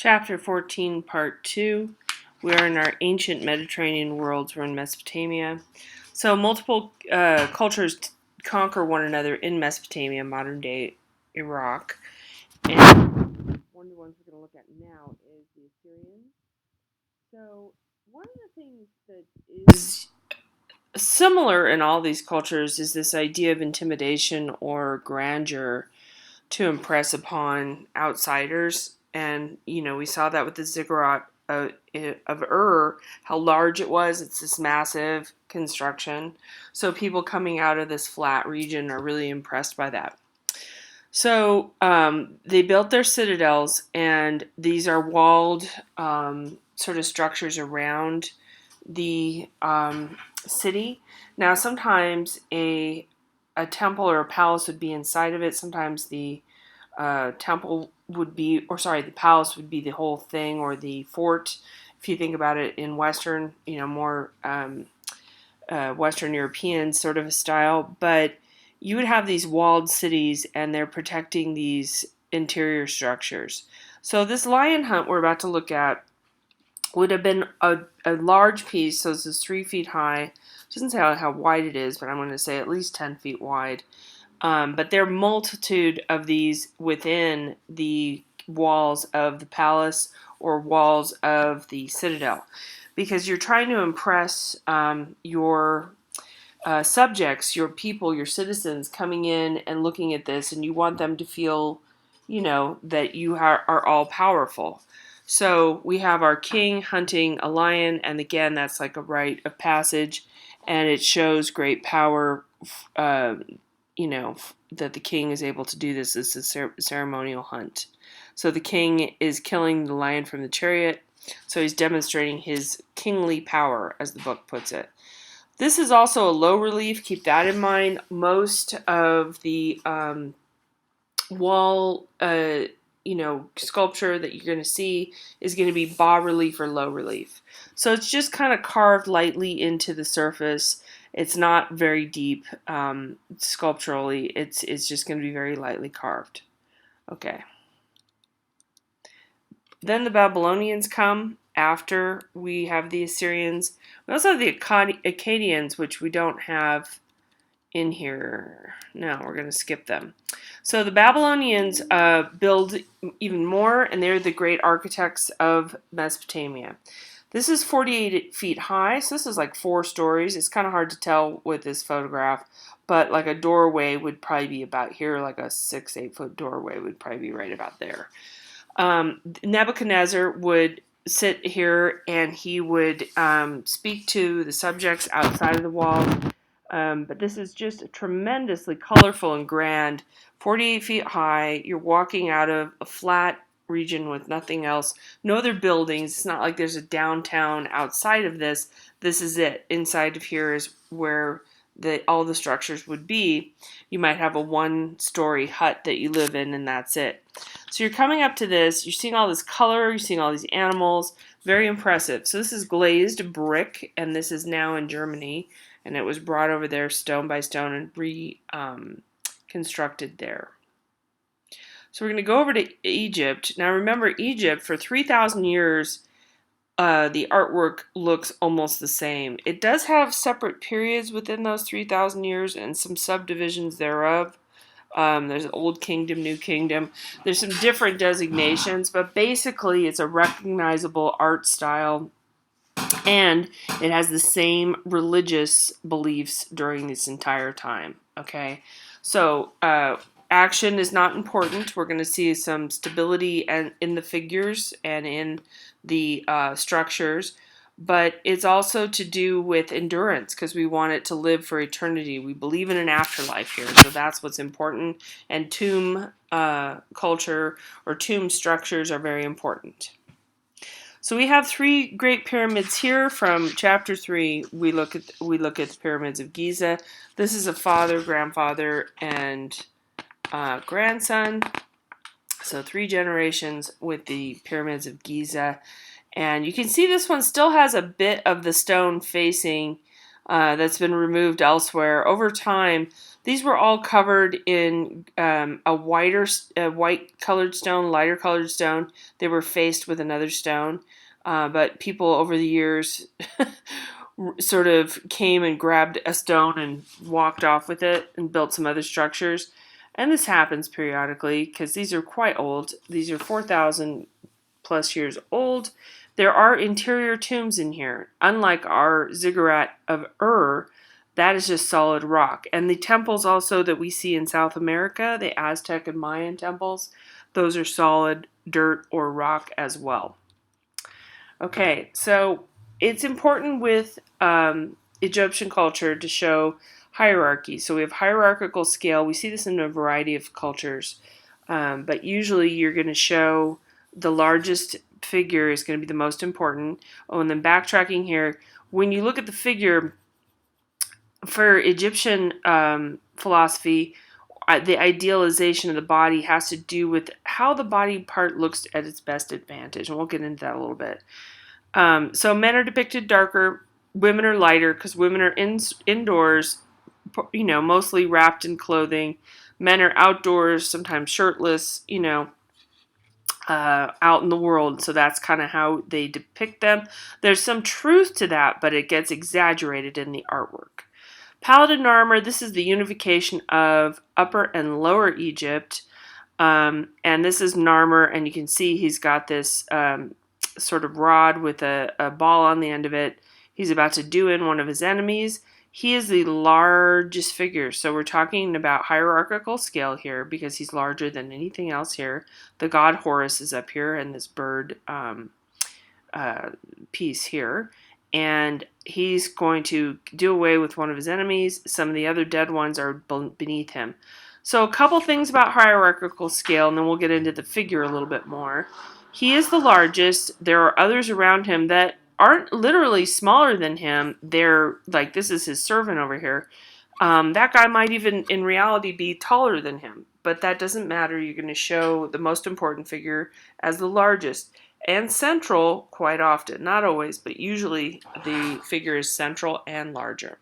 Chapter 14, Part 2. We are in our ancient Mediterranean worlds. We're in Mesopotamia. So multiple cultures conquer one another in Mesopotamia, modern-day Iraq. And one of the ones we're going to look at now is the Assyrians. So one of the things that is similar in all these cultures is this idea of intimidation or grandeur to impress upon outsiders. And, we saw that with the ziggurat of Ur, how large it was. It's this massive construction. So people coming out of this flat region are really impressed by that. So they built their citadels, and these are walled sort of structures around the city. Now, sometimes a temple or a palace would be inside of it. Sometimes the temple would be, the palace would be the whole thing, or the fort. If you think about it in Western, more Western European sort of a style. But you would have these walled cities, and they're protecting these interior structures. So this lion hunt we're about to look at would have been a large piece. So this is 3 feet high. It doesn't say how wide it is, but I'm going to say at least 10 feet wide. But there are multitude of these within the walls of the palace or walls of the citadel, because you're trying to impress your subjects, your people, your citizens coming in and looking at this, and you want them to feel, that you are all powerful. So we have our king hunting a lion, and again, that's like a rite of passage, and it shows great power. That the king is able to do this. This is a ceremonial hunt. So the king is killing the lion from the chariot. So he's demonstrating his kingly power, as the book puts it. This is also a low relief. Keep that in mind. Most of the wall, sculpture that you're going to see is going to be bas relief or low relief. So it's just kind of carved lightly into the surface. It's not very deep sculpturally. It's just going to be very lightly carved. Okay. Then the Babylonians come after we have the Assyrians. We also have the Akkadians, which we don't have in here. No, we're going to skip them. So the Babylonians build even more, and they're the great architects of Mesopotamia. This is 48 feet high, so this is like 4 stories. It's kind of hard to tell with this photograph, but like a doorway would probably be about here, like a 6-8 foot doorway would probably be right about there. Nebuchadnezzar would sit here, and he would speak to the subjects outside of the wall. But this is just tremendously colorful and grand. 48 feet high. You're walking out of a flat region with nothing else. No other buildings. It's not like there's a downtown outside of this. This is it. Inside of here is where all the structures would be. You might have a 1-story hut that you live in, and that's it. So you're coming up to this. You're seeing all this color. You're seeing all these animals. Very impressive. So this is glazed brick, and this is now in Germany. And it was brought over there stone by stone and reconstructed there. So we're going to go over to Egypt. Now remember, Egypt, for 3,000 years, the artwork looks almost the same. It does have separate periods within those 3,000 years and some subdivisions thereof. There's Old Kingdom, New Kingdom. There's some different designations, but basically it's a recognizable art style. And it has the same religious beliefs during this entire time, okay? So action is not important. We're going to see some stability in the figures and in the structures, but it's also to do with endurance, because we want it to live for eternity. We believe in an afterlife here, so that's what's important. And tomb culture or tomb structures are very important. So we have 3 great pyramids here from chapter 3. We look at the pyramids of Giza. This is a father, grandfather, and grandson. So 3 generations with the pyramids of Giza. And you can see this one still has a bit of the stone facing that's been removed elsewhere. Over time, these were all covered in a white colored stone, lighter colored stone. They were faced with another stone, but people over the years sort of came and grabbed a stone and walked off with it and built some other structures. And this happens periodically because these are quite old. These are 4,000 plus years old. There are interior tombs in here. Unlike our ziggurat of Ur, that is just solid rock. And the temples also that we see in South America, the Aztec and Mayan temples, those are solid dirt or rock as well. Okay, so it's important with Egyptian culture to show hierarchy. So we have hierarchical scale. We see this in a variety of cultures, but usually you're going to show the largest figure is going to be the most important. Oh, and then backtracking here, when you look at the figure for Egyptian philosophy, the idealization of the body has to do with how the body part looks at its best advantage, and we'll get into that a little bit. So men are depicted darker, women are lighter because women are indoors, mostly wrapped in clothing. Men are outdoors, sometimes shirtless, out in the world. So that's kind of how they depict them. There's some truth to that, but it gets exaggerated in the artwork. Paladin armor, this is the unification of Upper and Lower Egypt. And this is Narmer, and you can see he's got this sort of rod with a ball on the end of it. He's about to do in one of his enemies. He is the largest figure, so we're talking about hierarchical scale here because he's larger than anything else here. The god Horus is up here in this bird piece here, and he's going to do away with one of his enemies. Some of the other dead ones are beneath him. So a couple things about hierarchical scale, and then we'll get into the figure a little bit more. He is the largest. There are others around him that aren't literally smaller than him. They're like, this is his servant over here. That guy might even in reality be taller than him, but that doesn't matter. You're going to show the most important figure as the largest and central quite often. Not always, but usually the figure is central and larger.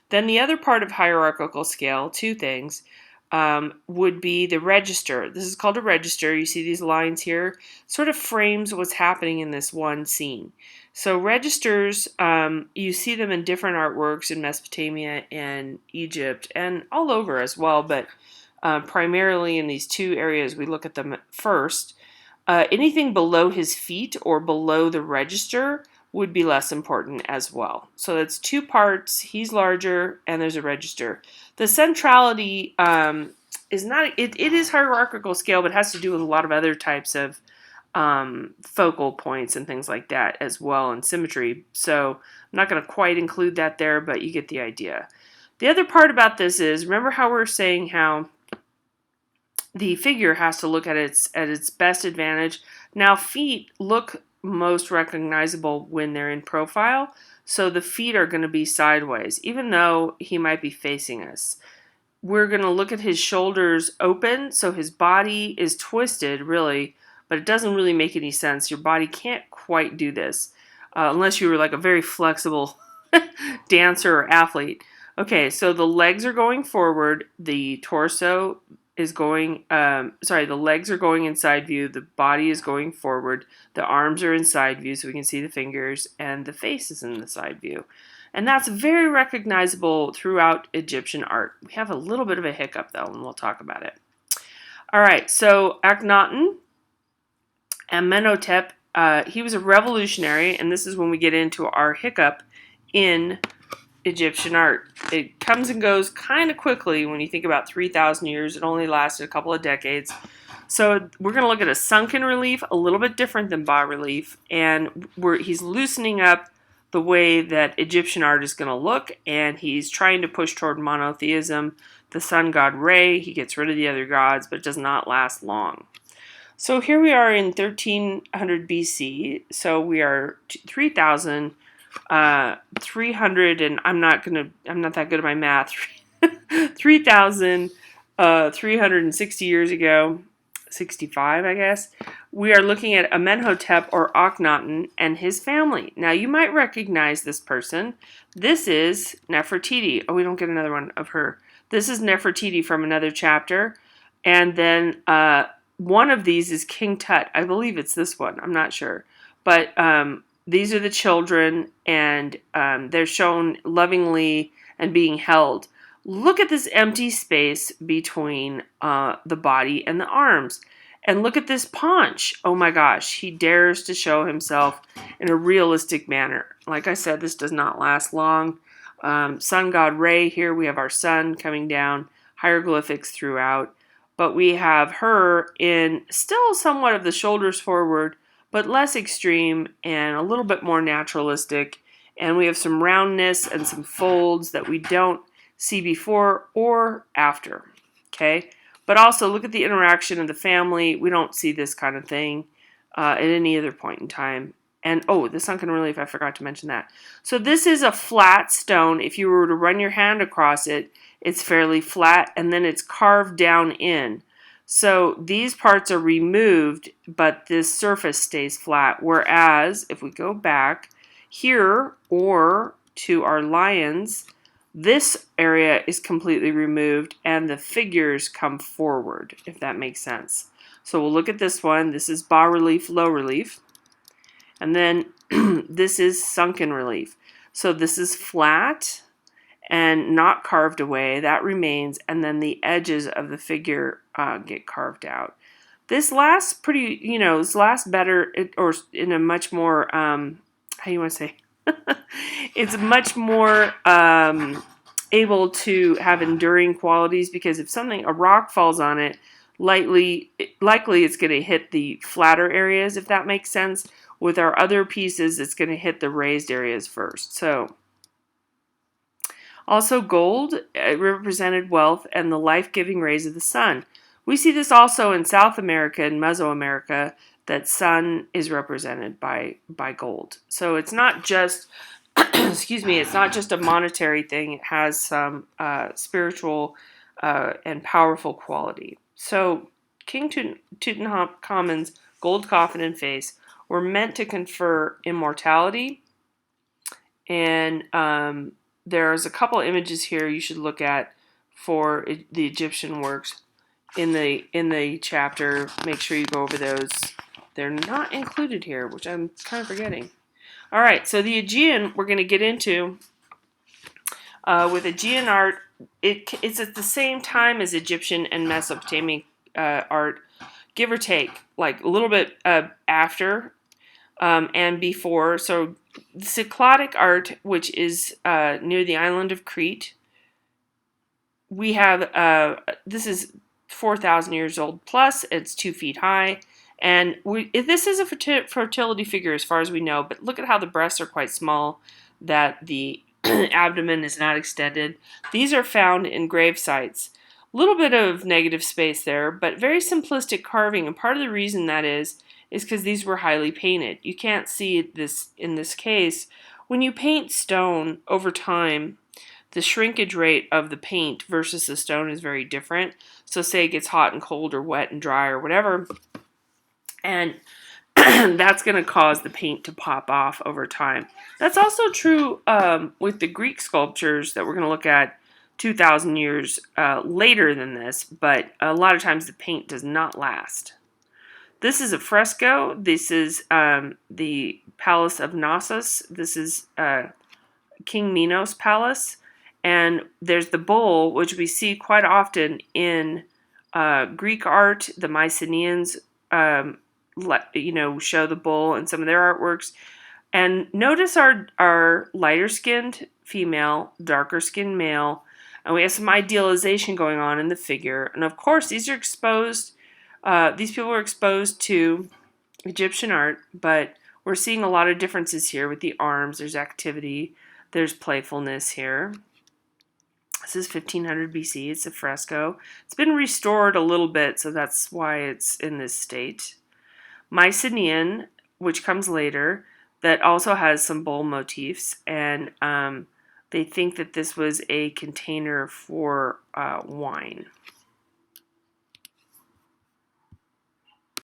Then the other part of hierarchical scale, two things, would be the register. This is called a register. You see these lines here, sort of frames what's happening in this one scene. So registers, you see them in different artworks in Mesopotamia and Egypt and all over as well, but primarily in these two areas we look at them first. Anything below his feet or below the register would be less important as well. So that's two parts. He's larger and there's a register. The centrality is not, it is hierarchical scale, but it has to do with a lot of other types of focal points and things like that as well, and symmetry. So I'm not going to quite include that there, but you get the idea. The other part about this is, remember how we're saying how the figure has to look at its best advantage. Now feet look most recognizable when they're in profile, so the feet are going to be sideways, even though he might be facing us. We're going to look at his shoulders open, so his body is twisted, really, but it doesn't really make any sense. Your body can't quite do this, unless you were like a very flexible dancer or athlete. Okay, so the legs are going forward, the torso is going, the legs are going inside view, the body is going forward, the arms are in side view so we can see the fingers, and the face is in the side view. And that's very recognizable throughout Egyptian art. We have a little bit of a hiccup though, and we'll talk about it. All right, so Akhenaten, Amenhotep, he was a revolutionary, and this is when we get into our hiccup in Egyptian art. It comes and goes kind of quickly when you think about 3,000 years. It only lasted a couple of decades. So we're going to look at a sunken relief, a little bit different than bas relief, and he's loosening up the way that Egyptian art is going to look, and he's trying to push toward monotheism. The sun god Re, he gets rid of the other gods, but it does not last long. So here we are in 1300 BC. So we are 3,000 300, and I'm not that good at my math. 3,360 years ago. 65, I guess. We are looking at Amenhotep or Akhenaten and his family. Now, you might recognize this person. This is Nefertiti. Oh, we don't get another one of her. This is Nefertiti from another chapter. And then one of these is King Tut. I believe it's this one. I'm not sure. But these are the children, and they're shown lovingly and being held. Look at this empty space between the body and the arms. And look at this paunch. Oh my gosh, he dares to show himself in a realistic manner. Like I said, this does not last long. Sun god Re, here we have our sun coming down, hieroglyphics throughout. But we have her in still somewhat of the shoulders forward, but less extreme and a little bit more naturalistic. And we have some roundness and some folds that we don't see before or after, okay? But also look at the interaction of the family. We don't see this kind of thing at any other point in time. And oh, the sunken relief, I forgot to mention that. So this is a flat stone. If you were to run your hand across it, it's fairly flat, and then it's carved down in. So these parts are removed, but this surface stays flat. Whereas if we go back here or to our lions, this area is completely removed and the figures come forward, if that makes sense. So we'll look at this one. This is bas relief, low relief. And then this is sunken relief. So this is flat and not carved away. That remains. And then the edges of the figure get carved out. This lasts pretty, this lasts better or in a much more, how do you want to say? It's much more able to have enduring qualities, because if a rock falls on it, likely it's going to hit the flatter areas, if that makes sense. With our other pieces, it's going to hit the raised areas first. So, also gold represented wealth and the life-giving rays of the sun. We see this also in South America and Mesoamerica, that sun is represented by gold. So it's not just, excuse me, it's not just a monetary thing. It has some spiritual and powerful quality. So King Tutankhamun's gold coffin and face were meant to confer immortality. And there's a couple images here you should look at for the Egyptian works in the chapter. Make sure you go over those. They're not included here, which I'm kind of forgetting. All right, so the Aegean we're going to get into. With Aegean art, it's at the same time as Egyptian and Mesopotamian art, give or take, like a little bit after and before. So the Cycladic art, which is near the island of Crete, we have, this is 4,000 years old plus, it's 2 feet high. And this is a fertility figure as far as we know, but look at how the breasts are quite small, that the abdomen is not extended. These are found in grave sites. A little bit of negative space there, but very simplistic carving, and part of the reason that is because these were highly painted. You can't see this in this case. When you paint stone over time, the shrinkage rate of the paint versus the stone is very different. So say it gets hot and cold or wet and dry or whatever, and that's going to cause the paint to pop off over time. That's also true with the Greek sculptures that we're going to look at 2,000 years later than this, but a lot of times the paint does not last. This is a fresco. This is the Palace of Knossos. This is King Minos' palace. And there's the bull, which we see quite often in Greek art. The Mycenaeans show the bull in some of their artworks. And notice our lighter skinned female, darker skinned male, and we have some idealization going on in the figure. And of course, these are exposed, these people are exposed to Egyptian art, but we're seeing a lot of differences here with the arms. There's activity, there's playfulness here. This is 1500 BC, it's a fresco. It's been restored a little bit, so that's why it's in this state. Mycenaean, which comes later, that also has some bull motifs, and they think that this was a container for wine.